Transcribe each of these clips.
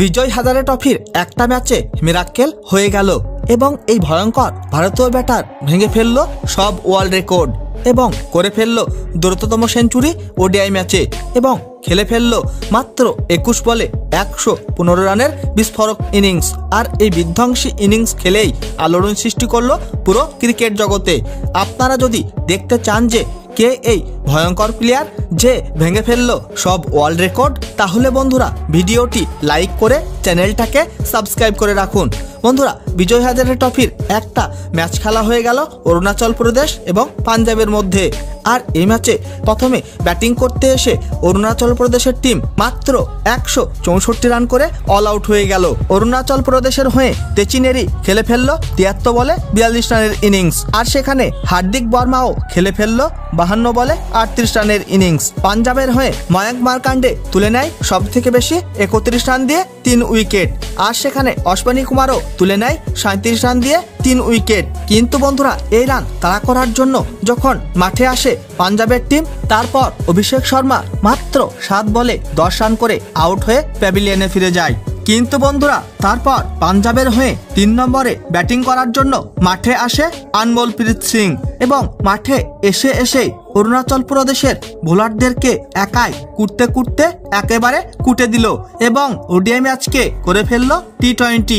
বিজয় হাজারে ট্রফির একটা ম্যাচে মিরাক্কেল হয়ে গেল এবং এই ভয়ঙ্কর ভারতীয় ব্যাটার ভেঙে ফেলল সব ওয়ার্ল্ড রেকর্ড এবং করে ফেলল দ্রুততম সেঞ্চুরি ওডিআই ম্যাচে এবং খেলে ফেলল মাত্র 21 বলে 115 রানের বিস্ফোরক ইনিংস। আর এই বিধ্বংসী ইনিংস খেলেই আলোড়ন সৃষ্টি করলো পুরো ক্রিকেট জগতে। আপনারা যদি দেখতে চান যে কে এই ভয়ঙ্কর প্লেয়ার যে ভেঙে ফেললো সব ওয়ার্ল্ড রেকর্ড, তাহলে বন্ধুরা ভিডিওটি লাইক করে চ্যানেলটাকে সাবস্ক্রাইব করে রাখুন। বন্ধুরা, বিজয় হাজারে ট্রফির একটা ম্যাচ খেলা হয়ে গেল অরুণাচল প্রদেশ এবং পাঞ্জাবের মধ্যে। আর এই ম্যাচে প্রথমে ব্যাটিং করতে এসে অরুণাচল প্রদেশের টিম মাত্র 164 রান করে অল আউট হয়ে গেল। অরুণাচল প্রদেশের হয়ে তেচিনেরি খেলে ফেললো 73 বলে 42 রানের ইনিংস। আর সেখানে হার্দিক বর্মাও খেলে ফেললো 52 বলে 38 রানের ইনিংস। পাঞ্জাবের হয়ে ময়াঙ্ক মার্কান্ডে তুলে নেয় সব থেকে বেশি 31 রান দিয়ে 3 উইকেট। আর সেখানে অশ্বিনী কুমারও তুলে নেয় 37 রান দিয়ে 3 উইকেট। কিন্তু বন্ধুরা, এই রান তাড়া করার জন্য যখন মাঠে আসে পাঞ্জাবের টিম, তারপর অভিষেক শর্মা মাত্র 7 বলে 10 রান করে আউট হয়ে প্যাভিলিয়নে ফিরে যায়। কিন্তু বন্ধুরা, তারপর পাঞ্জাবের হয়ে 3 নম্বরে ব্যাটিং করার জন্য মাঠে আসে আনমোলপ্রীত সিং এবং মাঠে এসে অরুণাচল প্রদেশের বোলারদেরকে একাই কুটতে একেবারে কুটে দিল এবং ওডিআই ম্যাচকে করে ফেললো টি20।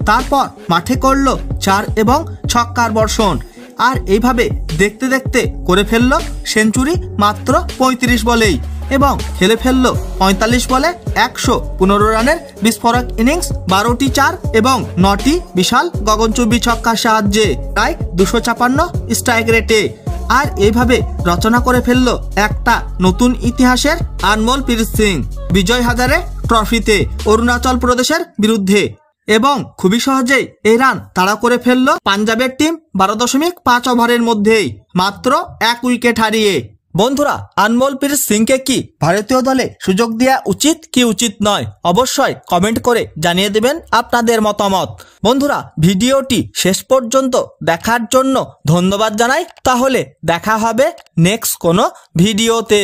তারপর মাঠে করলো 4 এবং ছক্কার বর্ষণ। আর এইভাবে দেখতে দেখতে করে ফেললো সেঞ্চুরি মাত্র 35 বলেই এবং খেলে ফেললো 45 বলে 115 রানের বিস্ফোরক ইনিংস, 12টি 4 এবং 9টি বিশাল গগনচুম্বী ছক্কার সাহায্যে প্রায় 256 স্ট্রাইক রেটে। আর এইভাবে রচনা করে ফেললো একটা নতুন ইতিহাসের আনমোলপ্রীত সিং বিজয় হাজারে ট্রফিতে অরুণাচল প্রদেশের বিরুদ্ধে এবং খুবই সহজেই এই রান তাড়া করে ফেললো পাঞ্জাবের টিম 12.5 ওভারের মধ্যেই মাত্র 1 উইকেট হারিয়ে। বন্ধুরা, আনমোলপ্রীত সিংকে কি ভারতীয় দলে সুযোগ দেওয়া উচিত কি উচিত নয়, অবশ্যই কমেন্ট করে জানিয়ে দেবেন আপনাদের মতামত। বন্ধুরা, ভিডিওটি শেষ পর্যন্ত দেখার জন্য ধন্যবাদ জানাই। তাহলে দেখা হবে নেক্সট কোনো ভিডিওতে।